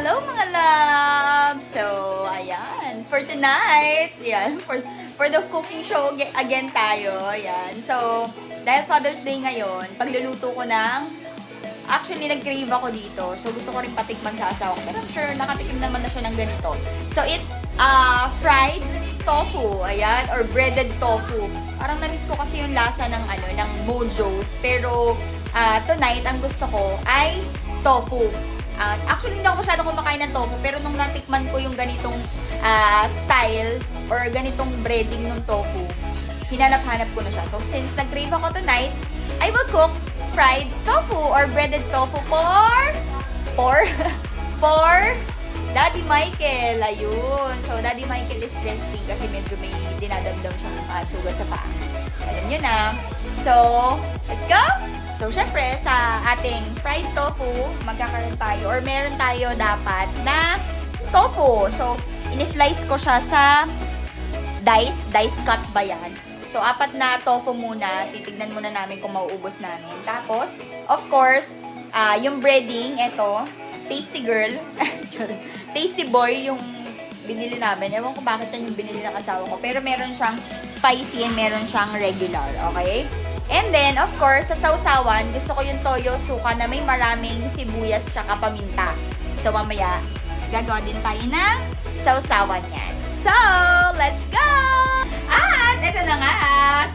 Hello mga love! So, ayan. For tonight, yan. For the cooking show again tayo. Ayan. So, dahil Father's Day ngayon, pagluluto ko ng actually, nag-crave ako dito. So, gusto ko rin patikman sa asawa ko. Pero I'm sure, nakatikim naman na siya ng ganito. So, it's fried tofu. Ayan. Or breaded tofu. Parang na-miss ko kasi yung lasa ng, ng Mojo's. Pero, tonight, ang gusto ko ay tofu. Actually, hindi ako masyadong kumakain ng tofu. Pero nung natikman ko yung ganitong style or ganitong breading ng tofu, hinanap-hanap ko na siya. So, since nag-crave ako tonight, I will cook fried tofu or breaded tofu for Daddy Michael. Ayun. So, Daddy Michael is resting kasi medyo may dinadamdam siyang sugat sa paa. So, alam nyo na. So, let's go! So, syempre, sa ating fried tofu, magkakaroon tayo or meron tayo dapat na tofu. So, in-slice ko siya sa diced cut ba yan? So, 4 na tofu muna. Titignan muna namin kung mauubos namin. Tapos, of course, yung breading, eto, Tasty Girl, Tasty Boy, yung binili namin. Ewan ko bakit yan yung binili ng asawa ko. Pero meron siyang spicy and meron siyang regular, okay? And then, of course, sa sausawan, gusto ko yung toyo suka na may maraming sibuyas tsaka paminta. So, mamaya, gagawa din tayo ng sausawan yan. So, let's go! At, ito na nga.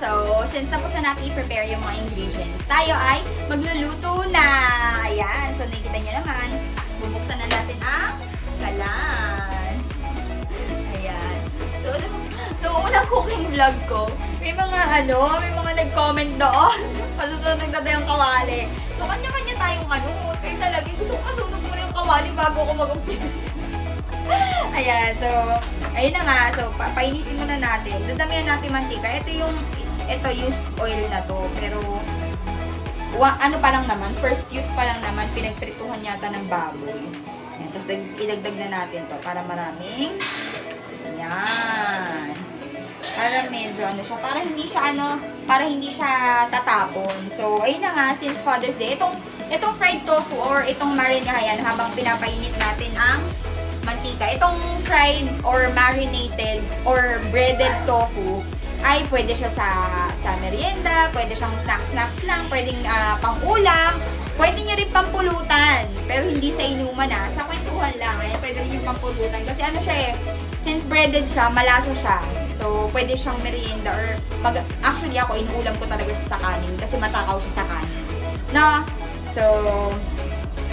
So, since tapos na natin i-prepare yung mga ingredients, tayo ay magluluto na. Ayan. So, nakikita nyo naman. Bubuksan na natin ang kalan. Ayan. So, noong unang cooking vlog ko, may mga nag-comment doon. Pasusunog na tayong kawali. So, kanya-kanya tayong Kaya talaga, gusto ko kasunog muna yung kawali bago ako mag-umpisa. Ayan, so, ayun na nga. So, painitin muna natin. Dadamihan natin mantika. Ito used oil na to. Pero, pa lang naman, first use pa lang naman, pinagprituhan yata ng baboy. Ayan, tapos ilagdag na natin to para maraming, ayan. Para medyo para hindi siya tatapon. So, ayun na nga, since Father's Day, itong fried tofu or itong marinahan habang pinapainit natin ang mantika. Itong fried or marinated or breaded tofu ay pwede siya sa merienda, pwede siyang snacks lang, pwedeng pang-ulam, pwede nyo rin pampulutan, pero hindi sa inuman sa kwentuhan lang. Ay, pwede rin yung pampulutan kasi since breaded siya, malasa siya. So, pwede siyang merienda or actually ako, inuulam ko talaga siya sa kanin kasi matakaw siya sa kanin. No? So,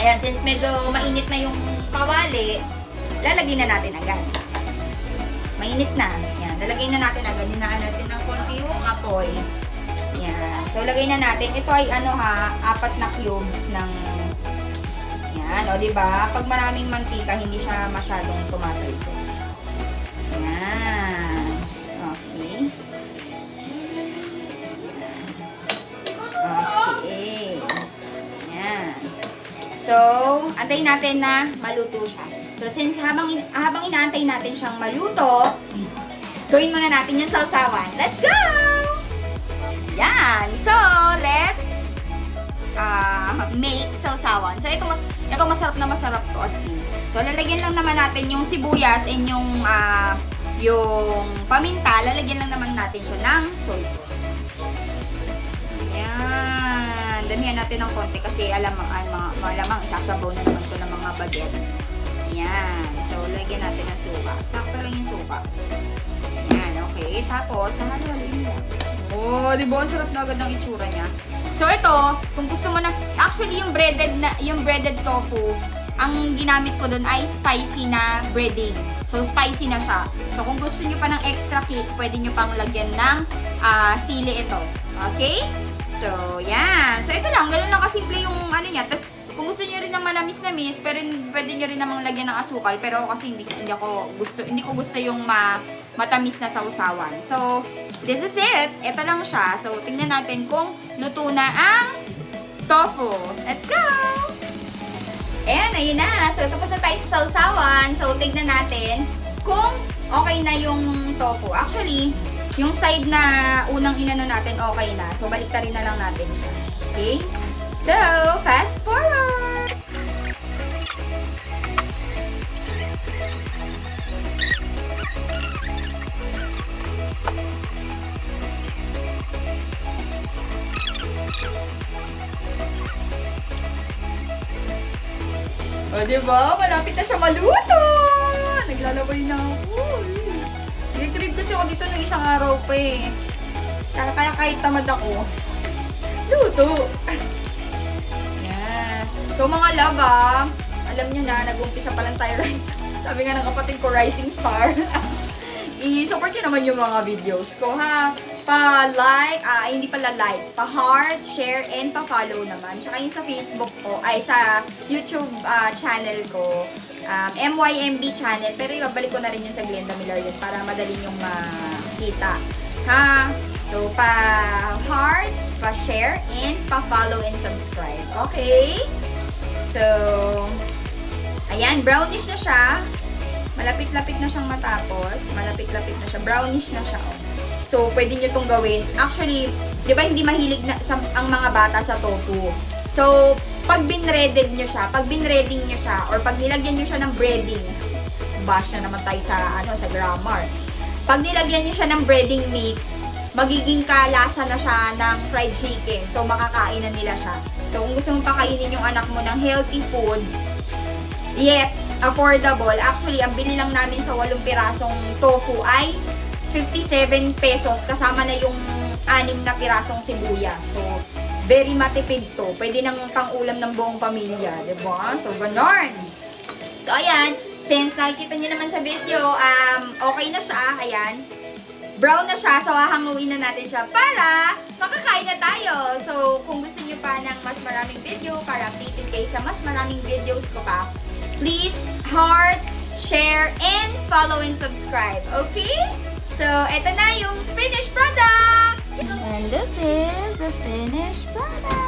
ayan, since medyo mainit na yung kawali, lalagyan na natin agad. Mainit na. Yan, lalagyan na natin agad. Hinaan natin ng konti yung apoy. Yan. So, lagay na natin. Ito ay 4 na cubes ng yan. O, diba? Pag maraming mantika, hindi siya masyadong tumatalsik. Yan. Okay. Okay. Yan. So, antayin natin na maluto siya. So, since habang inaantay natin siyang maluto, gawin muna natin yung sausawan. Let's go! Yan. So, let's make sausawan. So, ito masarap na masarap to as in. So, lalagyan lang naman natin yung sibuyas and yung paminta. Lalagyan lang naman natin siya ng soy sauce. Yan. Damihan natin ng konti kasi malamang isasabaw na naman ko ng mga bagets. Yan. So, lagyan natin ng suka. Sakto lang yung suka. Yan, okay. Tapos, nahalo-haloin mo. Oh, di ba? Ang sarap na agad ng itsura niya. So, ito, kung gusto mo na, actually, yung breaded tofu, ang ginamit ko dun ay spicy na breading. So, spicy na siya. So, kung gusto nyo pa ng extra kick, pwede nyo pang lagyan ng sili ito. Okay? So, yan. So, ito lang. Ganun lang kasimple yung niya. Tapos, kung gusto niyo rin ng manamis-namis, pero pwede niyo rin namang lagyan ng asukal. Pero ako kasi hindi ko gusto yung matamis na sausawan. So, this is it. Ito lang siya. So, tingnan natin kung luto na ang tofu. Let's go! Ayan, ayun na. So, tapos na tayo sa sausawan. So, tingnan natin kung okay na yung tofu. Actually, yung side na unang inano natin, okay na. So, baliktarin na lang natin siya. Okay? So, fast forward! O, diba? Malapit na siya maluto! Naglalaway na ako. Nag-crave kasi ako dito ng isang araw pa eh. Kaya kahit tamad ako, luto! Yan. So, mga love alam nyo na, nag-umpisa pa lang tayo rice. Sabi nga ng kapatid ko, rising star. I-support nyo naman yung mga videos ko, ha? Pa-like, hindi pala like, pa-heart, share, and pa-follow naman. Tsaka yung sa Facebook ko, ay sa YouTube channel ko, MYMB channel. Pero ibabalik ko na rin yun sa Glenda Millar yun para madali yung makita. Ha? So, pa-heart, pa-share, and pa-follow and subscribe. Okay? So, ayan, brownish na siya. Malapit-lapit na siyang matapos. Malapit-lapit na siya. Brownish na siya. Oh. So, pwede nyo itong gawin. Actually, di ba hindi mahilig na, ang mga bata sa tofu? So, pag binreaded nyo siya, or pag nilagyan nyo siya ng breading, bash na naman tayo sa, sa grammar. Pag nilagyan nyo siya ng breading mix, magiging kalasa na siya ng fried chicken. So, makakain na nila siya. So, kung gusto mong pakainin yung anak mo ng healthy food, yet affordable. Actually, ang bili lang namin sa 8 pirasong tofu ay 57 pesos. Kasama na yung 6 na pirasong sibuyas. So, very matipid to. Pwede nang pang-ulam ng buong pamilya. Diba? So, ganon. So, ayan. Since nakikita nyo naman sa video, okay na siya. Ayan. Brown na siya. So, hahanguin na natin siya para makakain na tayo. So, kung gusto nyo pa ng mas maraming video para updated kayo sa mas maraming videos ko pa, please heart, share, and follow and subscribe. Okay? So, eto na yung finished product! And this is the finished product!